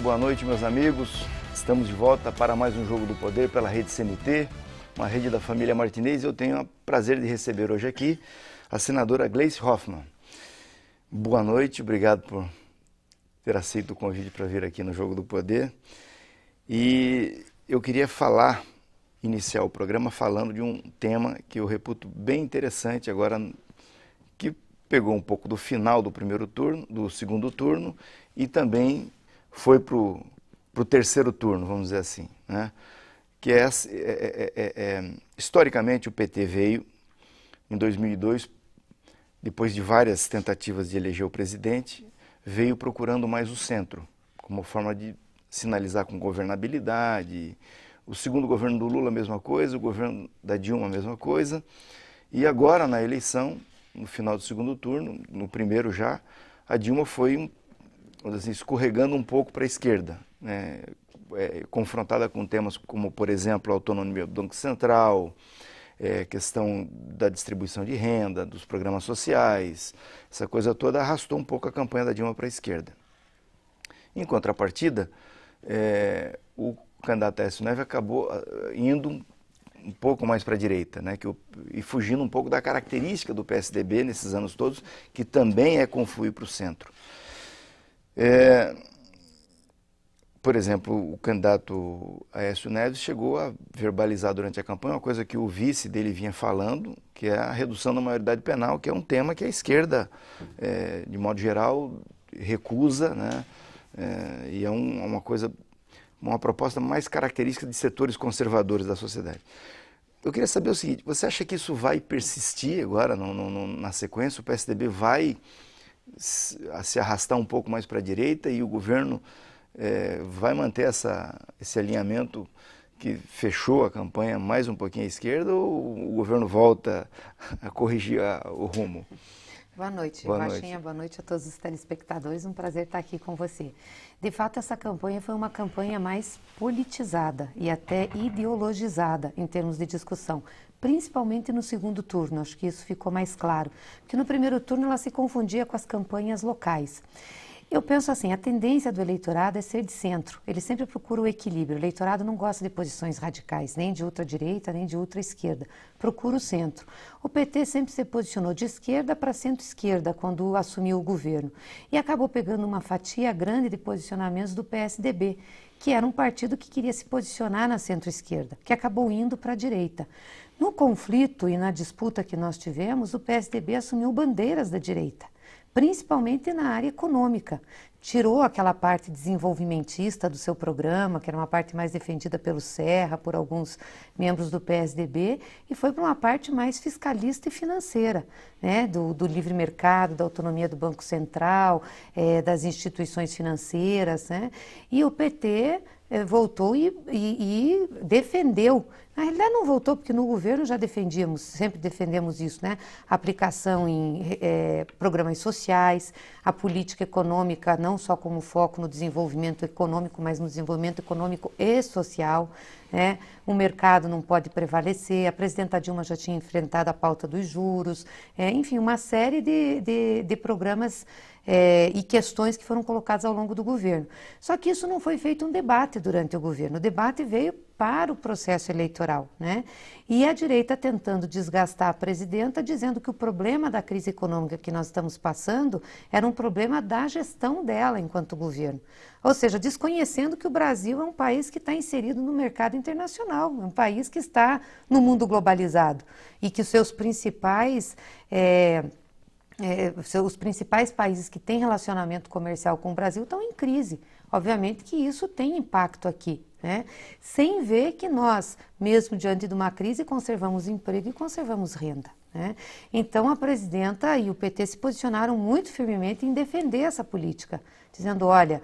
boa noite, meus amigos. Estamos de volta para mais um Jogo do Poder pela Rede CNT, uma rede da família Martinez. Eu tenho o prazer de receber hoje aqui a senadora Gleice Hoffmann. Boa noite, obrigado por ter aceito o convite para vir aqui no Jogo do Poder. E eu queria iniciar o programa falando de um tema que eu reputo bem interessante agora, que pegou um pouco do final do segundo turno e também foi para o terceiro turno, vamos dizer assim, né? Que historicamente o PT veio em 2002, depois de várias tentativas de eleger o presidente, veio procurando mais o centro, como forma de sinalizar com governabilidade. O segundo governo do Lula, a mesma coisa, o governo da Dilma, a mesma coisa. E agora, na eleição, no final do segundo turno, no primeiro já, a Dilma foi assim, escorregando um pouco para a esquerda, né? Confrontada com temas como, por exemplo, a autonomia do Banco Central, questão da distribuição de renda, dos programas sociais, essa coisa toda arrastou um pouco a campanha da Dilma para a esquerda. Em contrapartida, o candidato Aécio Neves acabou indo um pouco mais para a direita, né, e fugindo um pouco da característica do PSDB nesses anos todos, que também é confluir para o centro. Por exemplo, o candidato Aécio Neves chegou a verbalizar durante a campanha uma coisa que o vice dele vinha falando, que é a redução da maioridade penal, que é um tema que a esquerda, de modo geral, recusa, né, e é uma proposta mais característica de setores conservadores da sociedade. Eu queria saber o seguinte, você acha que isso vai persistir agora na sequência? O PSDB vai se arrastar um pouco mais para a direita e o governo vai manter esse alinhamento que fechou a campanha mais um pouquinho à esquerda, ou o governo volta a corrigir o rumo? Boa noite, Baixinha. Boa noite a todos os telespectadores. Um prazer estar aqui com você. De fato, essa campanha foi uma campanha mais politizada e até ideologizada em termos de discussão, principalmente no segundo turno. Acho que isso ficou mais claro, porque no primeiro turno ela se confundia com as campanhas locais. Eu penso assim, a tendência do eleitorado é ser de centro, ele sempre procura o equilíbrio. O eleitorado não gosta de posições radicais, nem de ultradireita, nem de ultra-esquerda, procura o centro. O PT sempre se posicionou de esquerda para centro-esquerda quando assumiu o governo e acabou pegando uma fatia grande de posicionamentos do PSDB, que era um partido que queria se posicionar na centro-esquerda, que acabou indo para a direita. No conflito e na disputa que nós tivemos, o PSDB assumiu bandeiras da direita, principalmente na área econômica. Tirou aquela parte desenvolvimentista do seu programa, que era uma parte mais defendida pelo Serra, por alguns membros do PSDB, e foi para uma parte mais fiscalista e financeira, né? Do livre mercado, da autonomia do Banco Central, das instituições financeiras, né? E o PT voltou e defendeu. Na realidade não voltou, porque no governo já sempre defendemos isso, né? A aplicação em programas sociais, a política econômica, não só como foco no desenvolvimento econômico, mas no desenvolvimento econômico e social, né? O mercado não pode prevalecer, a presidenta Dilma já tinha enfrentado a pauta dos juros, enfim, uma série de programas e questões que foram colocadas ao longo do governo. Só que isso não foi feito um debate durante o governo, o debate veio para o processo eleitoral, né? E a direita tentando desgastar a presidenta, dizendo que o problema da crise econômica que nós estamos passando era um problema da gestão dela enquanto governo. Ou seja, desconhecendo que o Brasil é um país que está inserido no mercado internacional, um país que está no mundo globalizado e que os seus principais países que têm relacionamento comercial com o Brasil estão em crise. Obviamente que isso tem impacto aqui, né? Sem ver que nós, mesmo diante de uma crise, conservamos emprego e conservamos renda, né? Então a presidenta e o PT se posicionaram muito firmemente em defender essa política, dizendo, olha,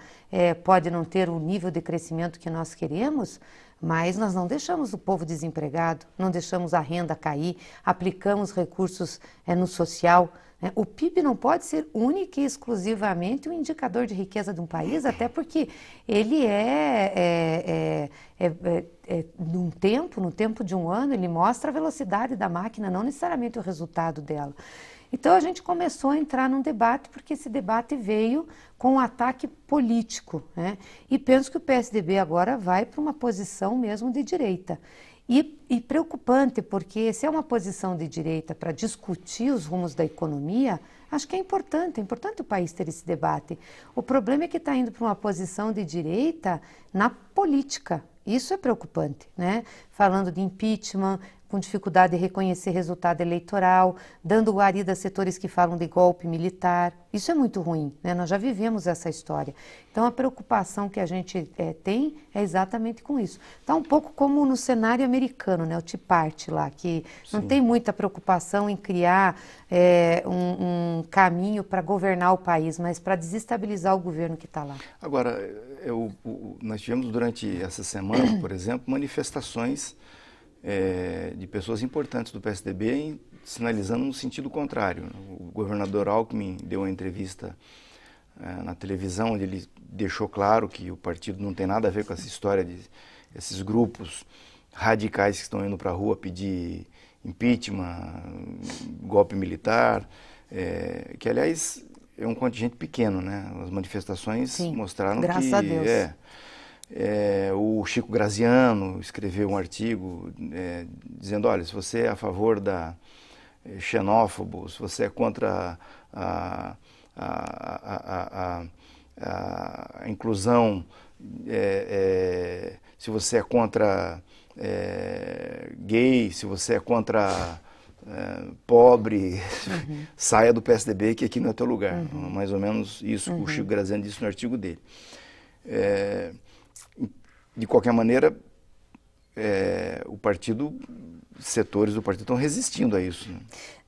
pode não ter o nível de crescimento que nós queremos, mas nós não deixamos o povo desempregado, não deixamos a renda cair, aplicamos recursos no social. O PIB não pode ser único e exclusivamente um indicador de riqueza de um país, até porque ele no tempo de um ano, ele mostra a velocidade da máquina, não necessariamente o resultado dela. Então a gente começou a entrar num debate, porque esse debate veio com um ataque político, né? E penso que o PSDB agora vai para uma posição mesmo de direita. E preocupante, porque se é uma posição de direita para discutir os rumos da economia, acho que é importante o país ter esse debate. O problema é que está indo para uma posição de direita na política. Isso é preocupante, né? Falando de impeachment, com dificuldade de reconhecer resultado eleitoral, dando guarida a setores que falam de golpe militar. Isso é muito ruim, né? Nós já vivemos essa história. Então, a preocupação que a gente tem é exatamente com isso. Está um pouco como no cenário americano, né? O Tea Party lá, que não tem muita preocupação em criar um caminho para governar o país, mas para desestabilizar o governo que está lá. Agora, nós tivemos durante essa semana, por exemplo, manifestações de pessoas importantes do PSDB sinalizando no sentido contrário. O governador Alckmin deu uma entrevista na televisão, onde ele deixou claro que o partido não tem nada a ver com essa história de esses grupos radicais que estão indo para a rua pedir impeachment, golpe militar, que aliás é um contingente pequeno, né? As manifestações mostraram graças a Deus. O Chico Graziano escreveu um artigo dizendo, olha, se você é a favor da xenófobo, se você é contra a inclusão, se você é contra gay, se você é contra pobre, saia do PSDB que aqui não é teu lugar. Mais ou menos isso que o Chico Graziano disse no artigo dele. De qualquer maneira, setores do partido estão resistindo a isso, né?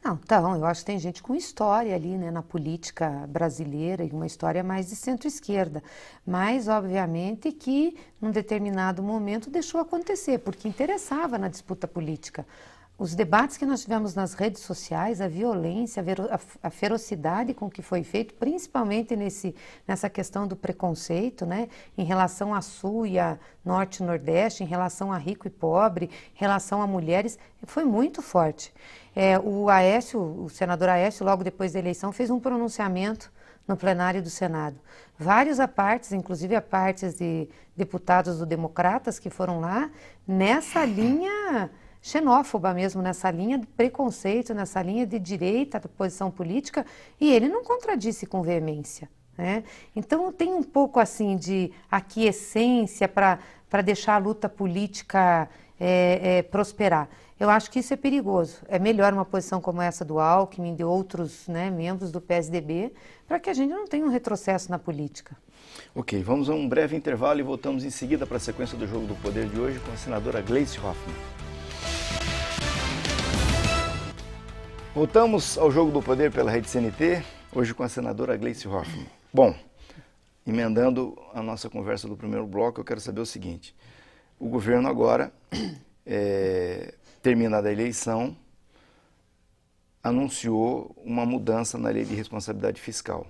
Não, então, eu acho que tem gente com história ali, né, na política brasileira, e uma história mais de centro-esquerda, mas, obviamente, que num determinado momento deixou acontecer, porque interessava na disputa política. Os debates que nós tivemos nas redes sociais, a violência, a ferocidade com que foi feito, principalmente nessa questão do preconceito, né, em relação a Sul e a Norte e Nordeste, em relação a rico e pobre, em relação a mulheres, foi muito forte. O senador Aécio, logo depois da eleição, fez um pronunciamento no plenário do Senado. Vários apartes, inclusive apartes de deputados do Democratas que foram lá, nessa linha xenófoba mesmo, nessa linha de preconceito, nessa linha de direita da posição política, e ele não contradisse com veemência, né? Então tem um pouco assim de aquiescência para deixar a luta política prosperar. Eu acho que isso é perigoso. É melhor uma posição como essa do Alckmin, de outros, né, membros do PSDB, para que a gente não tenha um retrocesso na política. Ok, vamos a um breve intervalo e voltamos em seguida para a sequência do Jogo do Poder de hoje com a senadora Gleice Hoffmann. Voltamos ao Jogo do Poder pela Rede CNT, hoje com a senadora Gleice Hoffmann. Bom, emendando a nossa conversa do primeiro bloco, eu quero saber o seguinte. O governo agora, terminada a eleição, anunciou uma mudança na lei de responsabilidade fiscal.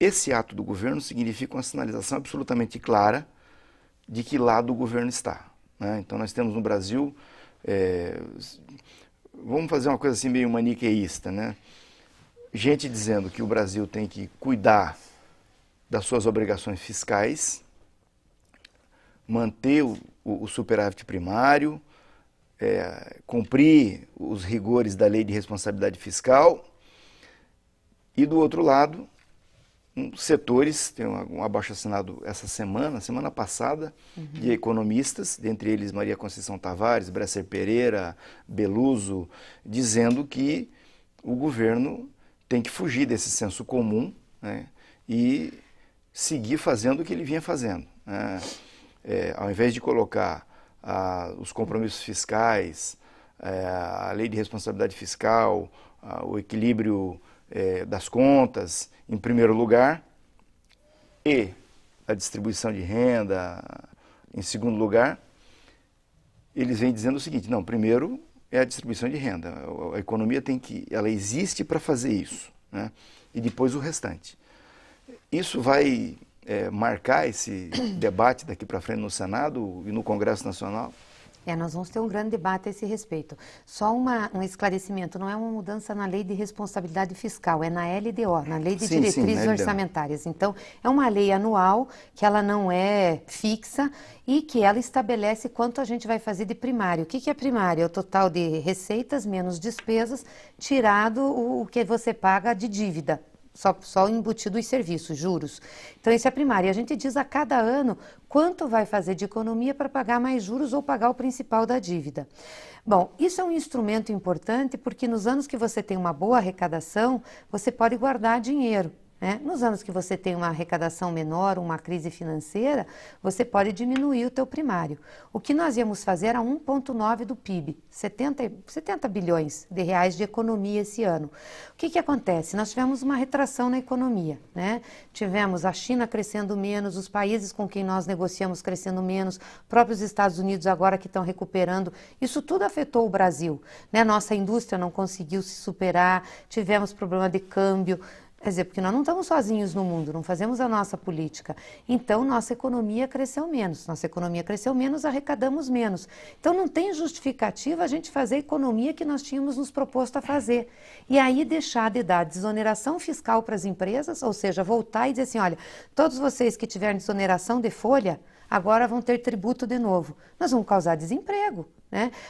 Esse ato do governo significa uma sinalização absolutamente clara de que lado o governo está, né? Então nós temos no Brasil... vamos fazer uma coisa assim meio maniqueísta, né? Gente dizendo que o Brasil tem que cuidar das suas obrigações fiscais, manter o superávit primário, cumprir os rigores da lei de responsabilidade fiscal, e do outro lado, setores, tem um abaixo-assinado essa semana passada, de economistas, dentre eles Maria Conceição Tavares, Bresser Pereira, Beluso, dizendo que o governo tem que fugir desse senso comum, né, e seguir fazendo o que ele vinha fazendo, né? Ao invés de colocar os compromissos fiscais, a lei de responsabilidade fiscal, o equilíbrio das contas em primeiro lugar e a distribuição de renda em segundo lugar, eles vêm dizendo o seguinte: não, primeiro é a distribuição de renda, a economia ela existe para fazer isso, né? E depois o restante. Isso vai marcar esse debate daqui para frente no Senado e no Congresso Nacional? Nós vamos ter um grande debate a esse respeito. Só um esclarecimento, não é uma mudança na lei de responsabilidade fiscal, é na LDO, na lei de diretrizes orçamentárias. Então, é uma lei anual, que ela não é fixa e que ela estabelece quanto a gente vai fazer de primário. O que é primário? É o total de receitas menos despesas, tirado o que você paga de dívida. Só embutido os serviços, juros. Então, isso é primário. E a gente diz a cada ano quanto vai fazer de economia para pagar mais juros ou pagar o principal da dívida. Bom, isso é um instrumento importante porque nos anos que você tem uma boa arrecadação, você pode guardar dinheiro. Nos anos que você tem uma arrecadação menor, uma crise financeira, você pode diminuir o teu primário. O que nós íamos fazer era 1,9 do PIB, 70 bilhões de reais de economia esse ano. O que acontece? Nós tivemos uma retração na economia, Tivemos a China crescendo menos, os países com quem nós negociamos crescendo menos, próprios Estados Unidos agora que estão recuperando. Isso tudo afetou o Brasil, Nossa indústria não conseguiu se superar, tivemos problema de câmbio. Quer dizer, porque nós não estamos sozinhos no mundo, não fazemos a nossa política. Então, nossa economia cresceu menos. Nossa economia cresceu menos, arrecadamos menos. Então, não tem justificativa a gente fazer a economia que nós tínhamos nos proposto a fazer. E aí, deixar de dar desoneração fiscal para as empresas, ou seja, voltar e dizer assim, olha, todos vocês que tiverem desoneração de folha, agora vão ter tributo de novo. Nós vamos causar desemprego,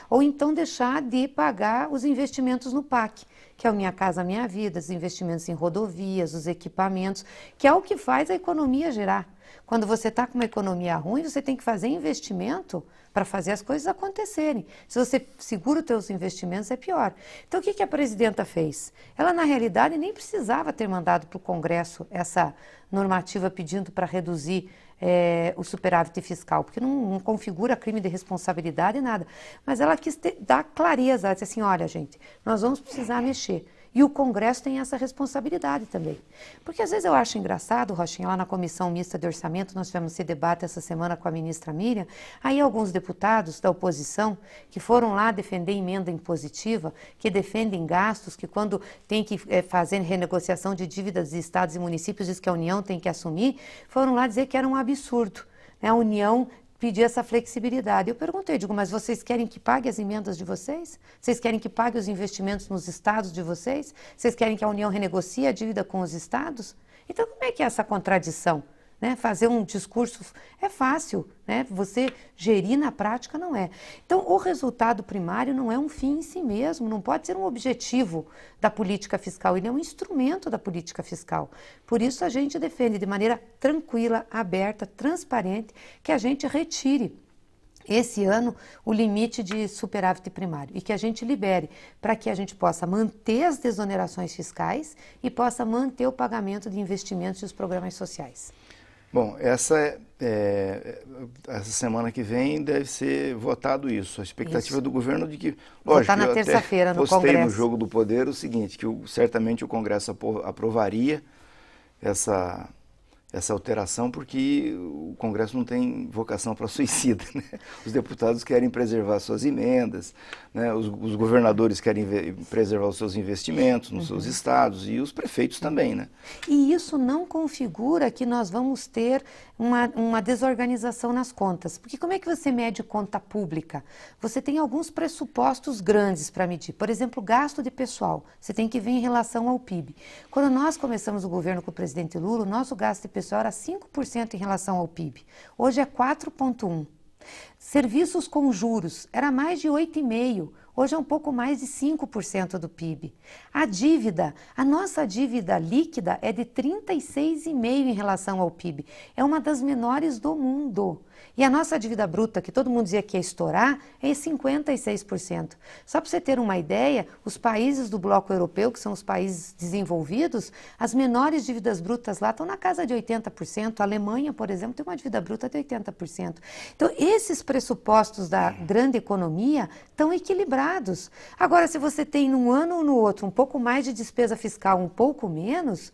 Ou então deixar de pagar os investimentos no PAC, que é o Minha Casa Minha Vida, os investimentos em rodovias, os equipamentos, que é o que faz a economia girar. Quando você está com uma economia ruim, você tem que fazer investimento para fazer as coisas acontecerem. Se você segura os seus investimentos, é pior. Então, o que a presidenta fez? Ela, na realidade, nem precisava ter mandado para o Congresso essa normativa pedindo para reduzir o superávit fiscal, porque não configura crime de responsabilidade, nada. Mas ela quis dar clareza, ela disse assim, olha, gente, nós vamos precisar mexer. E o Congresso tem essa responsabilidade também. Porque às vezes eu acho engraçado, Rochinha, lá na Comissão Mista de Orçamento, nós tivemos esse debate essa semana com a ministra Miriam, aí alguns deputados da oposição que foram lá defender emenda impositiva, que defendem gastos, que quando tem que fazer renegociação de dívidas de estados e municípios, diz que a União tem que assumir, foram lá dizer que era um absurdo, A União pedir essa flexibilidade. Eu perguntei, digo, mas vocês querem que pague as emendas de vocês? Vocês querem que pague os investimentos nos estados de vocês? Vocês querem que a União renegocie a dívida com os estados? Então, como é que é essa contradição? Fazer um discurso é fácil, Você gerir na prática não é. Então, o resultado primário não é um fim em si mesmo, não pode ser um objetivo da política fiscal, ele é um instrumento da política fiscal. Por isso, a gente defende de maneira tranquila, aberta, transparente, que a gente retire esse ano o limite de superávit primário e que a gente libere para que a gente possa manter as desonerações fiscais e possa manter o pagamento de investimentos e os programas sociais. Bom, essa semana que vem deve ser votado isso. A expectativa do governo de que... Votar na terça-feira no Congresso. Postei no Jogo do Poder o seguinte, que certamente o Congresso aprovaria essa alteração porque o Congresso não tem vocação para suicida, Os deputados querem preservar suas emendas, os governadores querem preservar os seus investimentos nos seus estados e os prefeitos também, E isso não configura que nós vamos ter uma desorganização nas contas, porque como é que você mede conta pública? Você tem alguns pressupostos grandes para medir, por exemplo, gasto de pessoal, você tem que ver em relação ao PIB. Quando nós começamos o governo com o presidente Lula, o nosso gasto de pessoal era 5% em relação ao PIB. Hoje é 4,1%. Serviços com juros era mais de 8,5%. Hoje é um pouco mais de 5% do PIB. A nossa dívida líquida é de 36,5% em relação ao PIB. É uma das menores do mundo. E a nossa dívida bruta, que todo mundo dizia que ia estourar, é 56%. Só para você ter uma ideia, os países do bloco europeu, que são os países desenvolvidos, as menores dívidas brutas lá estão na casa de 80%. A Alemanha, por exemplo, tem uma dívida bruta de 80%. Então, esses pressupostos da grande economia estão equilibrados. Agora, se você tem num ano ou no outro um pouco mais de despesa fiscal, um pouco menos,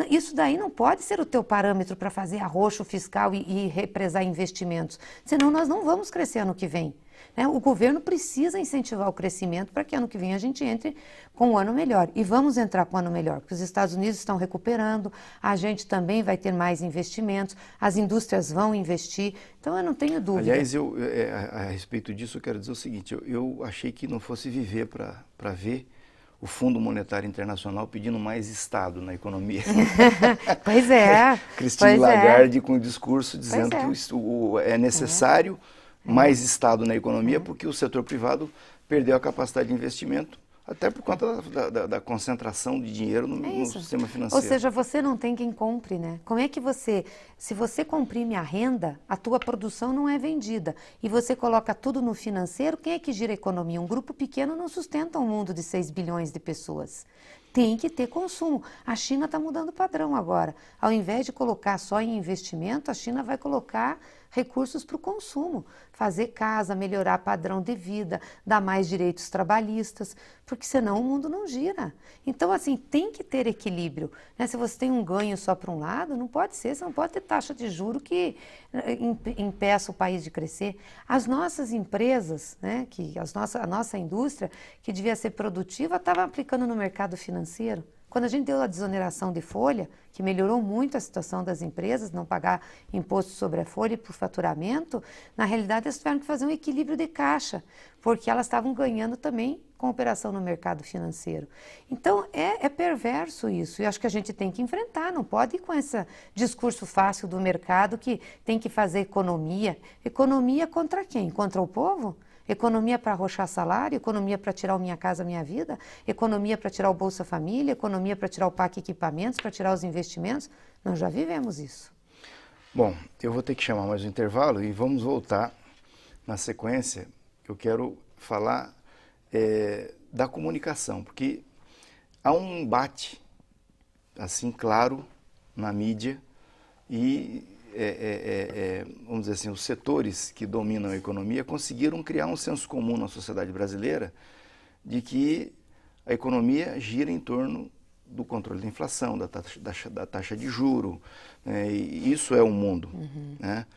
isso daí não pode ser o teu parâmetro para fazer arroxo fiscal e represar investimentos. Senão nós não vamos crescer ano que vem. Né? O governo precisa incentivar o crescimento para que ano que vem a gente entre com um ano melhor. E vamos entrar com um ano melhor, porque os Estados Unidos estão recuperando, a gente também vai ter mais investimentos, as indústrias vão investir, então eu não tenho dúvida. Aliás, a respeito disso, eu quero dizer o seguinte, eu achei que não fosse viver para ver o Fundo Monetário Internacional pedindo mais Estado na economia. Pois é. Christine Lagarde com o discurso dizendo que é necessário mais Estado na economia porque o setor privado perdeu a capacidade de investimento, até por conta da concentração de dinheiro no sistema financeiro. Ou seja, você não tem quem compre, né? Como é que se você comprime a renda, a tua produção não é vendida e você coloca tudo no financeiro, quem é que gira a economia? Um grupo pequeno não sustenta um mundo de 6 bilhões de pessoas. Tem que ter consumo. A China está mudando o padrão agora. Ao invés de colocar só em investimento, a China vai colocar recursos para o consumo, fazer casa, melhorar padrão de vida, dar mais direitos trabalhistas, porque senão o mundo não gira. Então, assim, tem que ter equilíbrio. Né? Se você tem um ganho só para um lado, não pode ser, você não pode ter taxa de juro que impeça o país de crescer. As nossas empresas, né, a nossa indústria, que devia ser produtiva, estava aplicando no mercado financeiro. Quando a gente deu a desoneração de folha, que melhorou muito a situação das empresas, não pagar imposto sobre a folha e por faturamento, na realidade elas tiveram que fazer um equilíbrio de caixa, porque elas estavam ganhando também com operação no mercado financeiro. Então é perverso isso, e acho que a gente tem que enfrentar, não pode ir com esse discurso fácil do mercado que tem que fazer economia. Economia contra quem? Contra o povo? Economia para arrochar salário, economia para tirar o Minha Casa Minha Vida, economia para tirar o Bolsa Família, economia para tirar o PAC Equipamentos, para tirar os investimentos. Nós já vivemos isso. Bom, eu vou ter que chamar mais um intervalo e vamos voltar na sequência. Eu quero falar da comunicação, porque há um embate, assim, claro, na mídia e... vamos dizer assim, os setores que dominam a economia conseguiram criar um senso comum na sociedade brasileira de que a economia gira em torno do controle da inflação, da taxa de juro, né? E isso é o mundo. Né?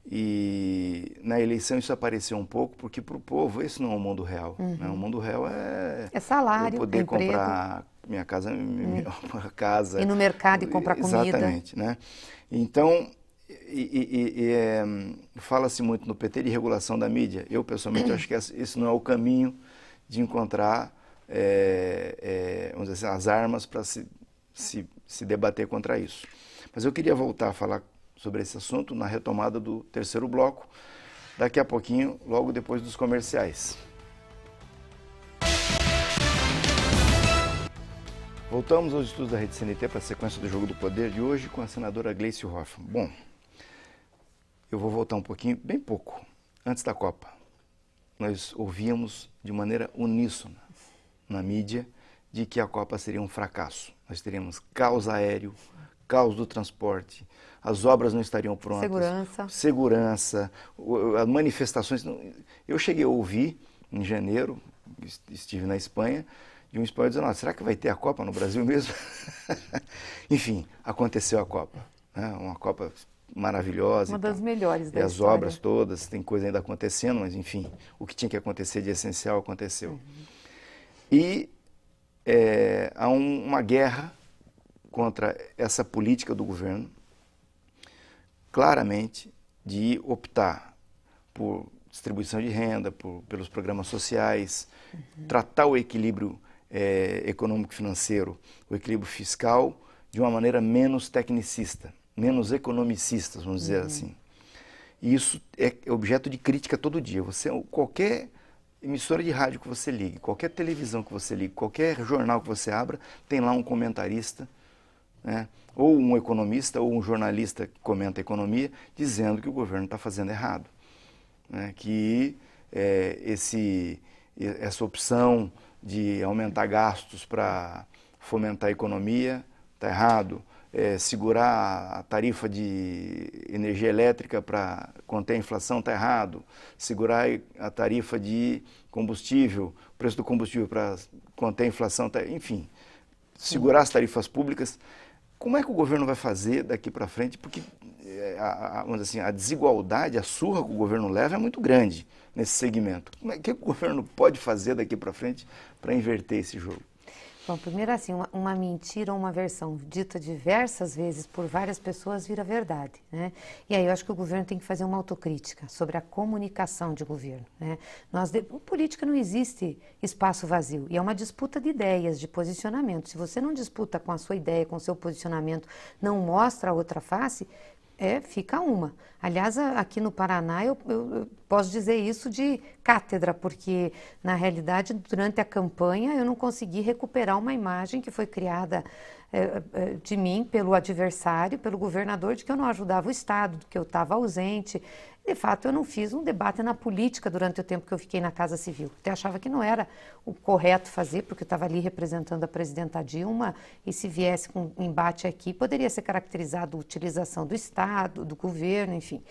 E na eleição isso apareceu um pouco, porque para o povo esse não é o mundo real. Né? O mundo real é salário, eu poder emprego. Comprar minha casa, casa. Ir no mercado e comprar comida. Exatamente. Né? Então, fala-se muito no PT de regulação da mídia. Eu, pessoalmente, acho que esse não é o caminho de encontrar vamos dizer assim, as armas para se debater contra isso. Mas eu queria voltar a falar sobre esse assunto na retomada do terceiro bloco, daqui a pouquinho, logo depois dos comerciais. Voltamos aos estudos da Rede CNT para a sequência do Jogo do Poder de hoje com a senadora Gleice Hoffmann. Bom, eu vou voltar um pouquinho, bem pouco, antes da Copa. Nós ouvíamos de maneira uníssona na mídia de que a Copa seria um fracasso. Nós teríamos caos aéreo, caos do transporte, as obras não estariam prontas. Segurança, as manifestações. Eu cheguei a ouvir, em janeiro, estive na Espanha, de um espanhol dizendo, será que vai ter a Copa no Brasil mesmo? Enfim, aconteceu a Copa. Né? Uma Copa maravilhosa. Uma das melhores da história. As obras todas, tem coisa ainda acontecendo, mas enfim, o que tinha que acontecer de essencial aconteceu. E há uma guerra contra essa política do governo, claramente, de optar por distribuição de renda, pelos programas sociais, tratar o equilíbrio econômico-financeiro, o equilíbrio fiscal, de uma maneira menos tecnicista, menos economicistas, vamos dizer assim. E isso é objeto de crítica todo dia. Qualquer emissora de rádio que você ligue, qualquer televisão que você ligue, qualquer jornal que você abra, tem lá um comentarista, né, ou um economista, ou um jornalista que comenta a economia, dizendo que o governo está fazendo errado. Né, que essa opção de aumentar gastos para fomentar a economia está errado. Segurar a tarifa de energia elétrica para conter a inflação está errado. Segurar a tarifa de combustível, o preço do combustível para conter a inflação, enfim, segurar as tarifas públicas. Como é que o governo vai fazer daqui para frente? Porque vamos dizer assim, a desigualdade, a surra que o governo leva é muito grande nesse segmento. O que o governo pode fazer daqui para frente para inverter esse jogo? Bom, primeiro assim, uma mentira ou uma versão dita diversas vezes por várias pessoas vira verdade, né? E aí eu acho que o governo tem que fazer uma autocrítica sobre a comunicação de governo, né? Política não existe espaço vazio, e é uma disputa de ideias, de posicionamento. Se você não disputa com a sua ideia, com o seu posicionamento, não mostra a outra face, fica uma. Aliás, aqui no Paraná eu posso dizer isso de cátedra, porque na realidade durante a campanha eu não consegui recuperar uma imagem que foi criada de mim pelo adversário, pelo governador, de que eu não ajudava o Estado, de que eu estava ausente. De fato, eu não fiz um debate na política durante o tempo que eu fiquei na Casa Civil. Eu achava que não era o correto fazer, porque eu estava ali representando a presidenta Dilma, e se viesse com um embate aqui, poderia ser caracterizado a utilização do Estado, do governo, enfim.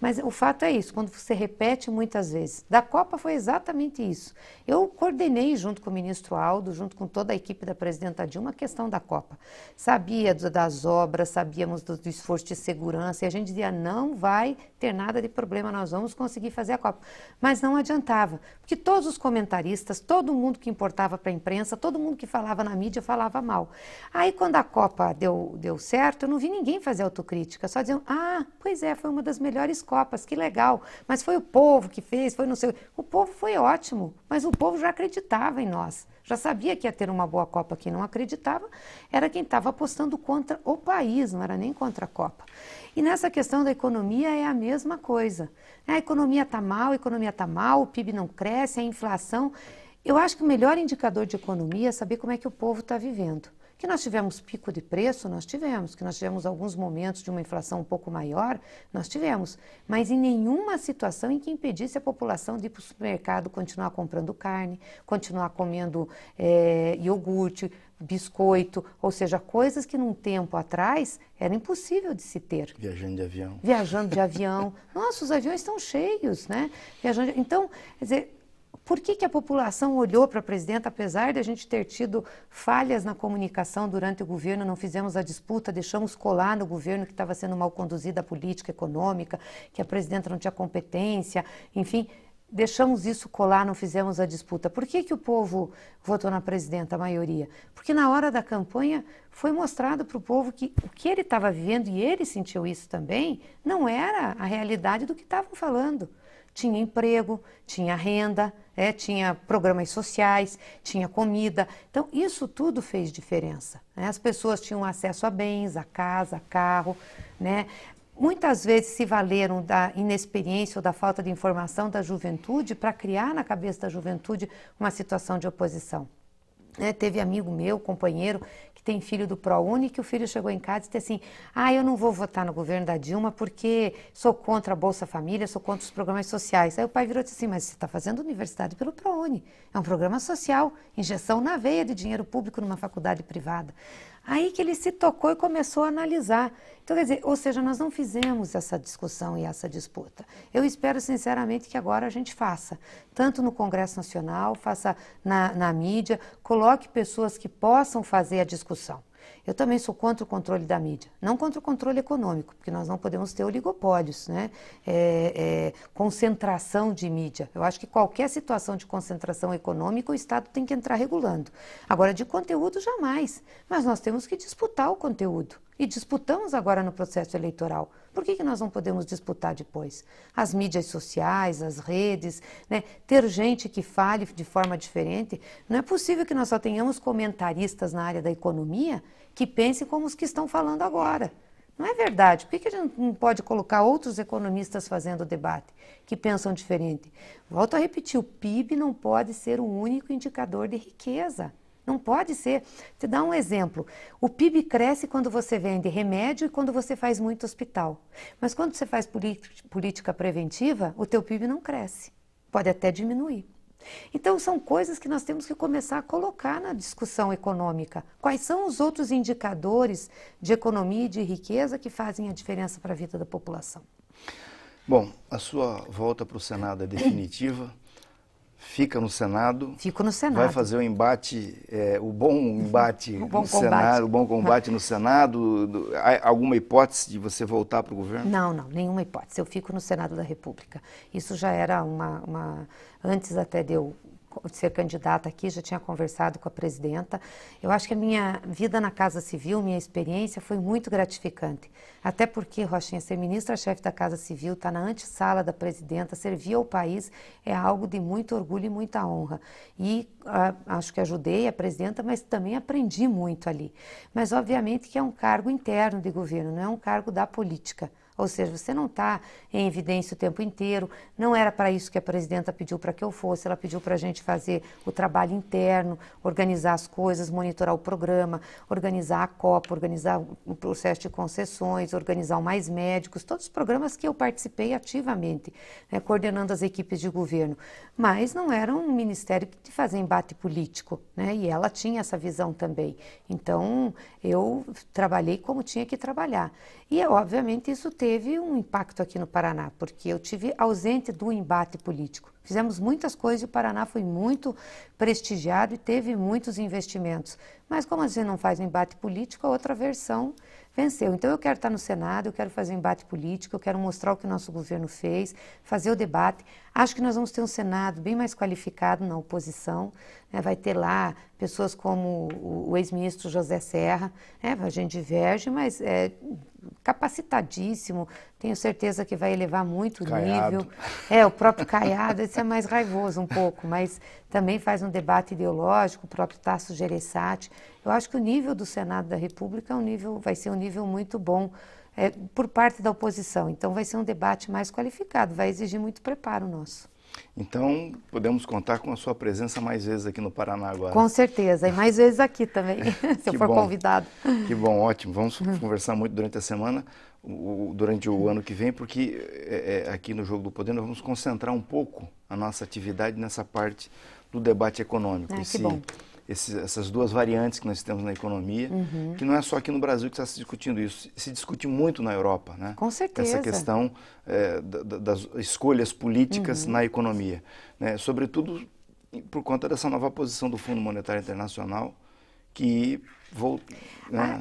Mas o fato é isso, quando você repete muitas vezes. Da Copa foi exatamente isso. Eu coordenei, junto com o ministro Aldo, junto com toda a equipe da presidenta Dilma, a questão da Copa. Sabia das obras, sabíamos do esforço de segurança, e a gente dizia, não vai ter nada de problema, nós vamos conseguir fazer a Copa. Mas não adiantava, porque todos os comentaristas, todo mundo que importava para a imprensa, todo mundo que falava na mídia falava mal. Aí quando a Copa deu certo, eu não vi ninguém fazer autocrítica, só diziam, pois é, foi uma das melhores Copas, que legal, mas foi o povo que fez, foi não sei... O povo foi ótimo, mas o povo já acreditava em nós, já sabia que ia ter uma boa Copa. Quem não acreditava era quem estava apostando contra o país, não era nem contra a Copa. E nessa questão da economia é a mesma coisa. A economia está mal, o PIB não cresce, a inflação. Eu acho que o melhor indicador de economia é saber como é que o povo está vivendo. Que nós tivemos pico de preço, nós tivemos. Que nós tivemos alguns momentos de uma inflação um pouco maior, nós tivemos. Mas em nenhuma situação em que impedisse a população de ir para o supermercado, continuar comprando carne, continuar comendo iogurte, biscoito, ou seja, coisas que num tempo atrás era impossível de se ter. Viajando de avião. Viajando de avião. Nossa, os aviões estão cheios, né? Então, quer dizer, por que a população olhou para a presidenta, apesar de a gente ter tido falhas na comunicação durante o governo, não fizemos a disputa, deixamos colar no governo que estava sendo mal conduzida a política econômica, que a presidenta não tinha competência, enfim... Deixamos isso colar, não fizemos a disputa. Por que o povo votou na presidenta, a maioria? Porque na hora da campanha foi mostrado para o povo que o que ele estava vivendo, e ele sentiu isso também, não era a realidade do que estavam falando. Tinha emprego, tinha renda, tinha programas sociais, tinha comida. Então, isso tudo fez diferença, né? As pessoas tinham acesso a bens, a casa, a carro, né? Muitas vezes se valeram da inexperiência ou da falta de informação da juventude para criar na cabeça da juventude uma situação de oposição. Teve amigo meu, companheiro, que tem filho do ProUni, que o filho chegou em casa e disse assim, eu não vou votar no governo da Dilma porque sou contra a Bolsa Família, sou contra os programas sociais. Aí o pai virou e disse assim, mas você está fazendo universidade pelo ProUni, é um programa social, injeção na veia de dinheiro público numa faculdade privada. Aí que ele se tocou e começou a analisar. Então, quer dizer, ou seja, nós não fizemos essa discussão e essa disputa. Eu espero, sinceramente, que agora a gente faça, tanto no Congresso Nacional, faça na mídia, coloque pessoas que possam fazer a discussão. Eu também sou contra o controle da mídia, não contra o controle econômico, porque nós não podemos ter oligopólios, né? Concentração de mídia. Eu acho que qualquer situação de concentração econômica o Estado tem que entrar regulando. Agora, de conteúdo, jamais. Mas nós temos que disputar o conteúdo. E disputamos agora no processo eleitoral. Por que nós não podemos disputar depois? As mídias sociais, as redes, né? Ter gente que fale de forma diferente. Não é possível que nós só tenhamos comentaristas na área da economia que pensem como os que estão falando agora. Não é verdade. Por que a gente não pode colocar outros economistas fazendo o debate, que pensam diferente? Volto a repetir, o PIB não pode ser o único indicador de riqueza. Não pode ser. Te dá um exemplo. O PIB cresce quando você vende remédio e quando você faz muito hospital. Mas quando você faz política preventiva, o teu PIB não cresce. Pode até diminuir. Então, são coisas que nós temos que começar a colocar na discussão econômica. Quais são os outros indicadores de economia e de riqueza que fazem a diferença para a vida da população? Bom, a sua volta para o Senado é definitiva. Fica no Senado. Fico no Senado. Vai fazer o embate, o bom embate o bom no combate. Senado, o bom combate no Senado. Há alguma hipótese de você voltar para o governo? Não, nenhuma hipótese. Eu fico no Senado da República. Isso já era antes até de eu ser candidata aqui, já tinha conversado com a presidenta. Eu acho que a minha vida na Casa Civil, minha experiência foi muito gratificante. Até porque, Rochinha, ser ministra-chefe da Casa Civil, estar na antessala da presidenta, servir ao país, é algo de muito orgulho e muita honra. E acho que ajudei a presidenta, mas também aprendi muito ali. Mas, obviamente, que é um cargo interno de governo, não é um cargo da política. Ou seja, você não está em evidência o tempo inteiro, não era para isso que a presidenta pediu para que eu fosse, ela pediu para a gente fazer o trabalho interno, organizar as coisas, monitorar o programa, organizar a Copa, organizar o processo de concessões, organizar o Mais Médicos, todos os programas que eu participei ativamente, né, coordenando as equipes de governo. Mas não era um ministério de fazer embate político, né, e ela tinha essa visão também. Então, eu trabalhei como tinha que trabalhar. E, obviamente, isso teve um impacto aqui no Paraná, porque eu tive ausente do embate político. Fizemos muitas coisas e o Paraná foi muito prestigiado e teve muitos investimentos. Mas como a gente não faz um embate político, a outra versão venceu. Então eu quero estar no Senado, eu quero fazer um embate político, eu quero mostrar o que o nosso governo fez, fazer o debate. Acho que nós vamos ter um Senado bem mais qualificado na oposição, né? Vai ter lá pessoas como o ex-ministro José Serra, né? A gente diverge, mas é capacitadíssimo, tenho certeza que vai elevar muito o nível. O próprio Caiado, esse é mais raivoso um pouco, mas também faz um debate ideológico, o próprio Tasso Gereissati. Eu acho que o nível do Senado da República vai ser um nível muito bom por parte da oposição. Então vai ser um debate mais qualificado, vai exigir muito preparo nosso. Então, podemos contar com a sua presença mais vezes aqui no Paraná agora. Com certeza, e mais vezes aqui também, se eu for convidado. Que bom, ótimo. Vamos conversar muito durante a semana, durante o ano que vem, porque aqui no Jogo do Poder nós vamos concentrar um pouco a nossa atividade nessa parte do debate econômico. Que bom. Essas duas variantes que nós temos na economia, que não é só aqui no Brasil que está se discutindo isso, se discute muito na Europa, né? Com certeza. Essa questão das escolhas políticas na economia, né? Sobretudo por conta dessa nova posição do Fundo Monetário Internacional, que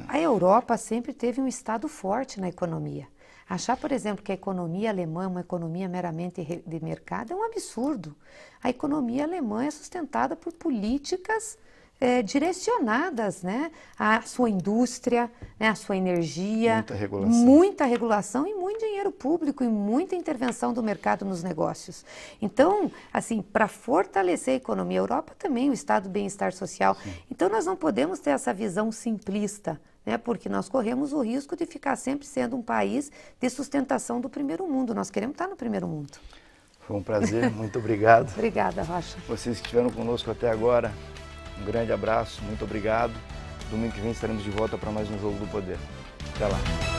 A Europa sempre teve um Estado forte na economia. Achar, por exemplo, que a economia alemã é uma economia meramente de mercado é um absurdo. A economia alemã é sustentada por políticas direcionadas, né, à sua indústria, né, à sua energia. Muita regulação e muito dinheiro público e muita intervenção do mercado nos negócios. Então, assim, para fortalecer a economia, a Europa também, o estado do bem-estar social. Sim. Então, nós não podemos ter essa visão simplista, né, porque nós corremos o risco de ficar sempre sendo um país de sustentação do primeiro mundo. Nós queremos estar no primeiro mundo. Foi um prazer, muito obrigado. Obrigada, Rocha. Vocês que estiveram conosco até agora, um grande abraço, muito obrigado. Domingo que vem estaremos de volta para mais um Jogo do Poder. Até lá.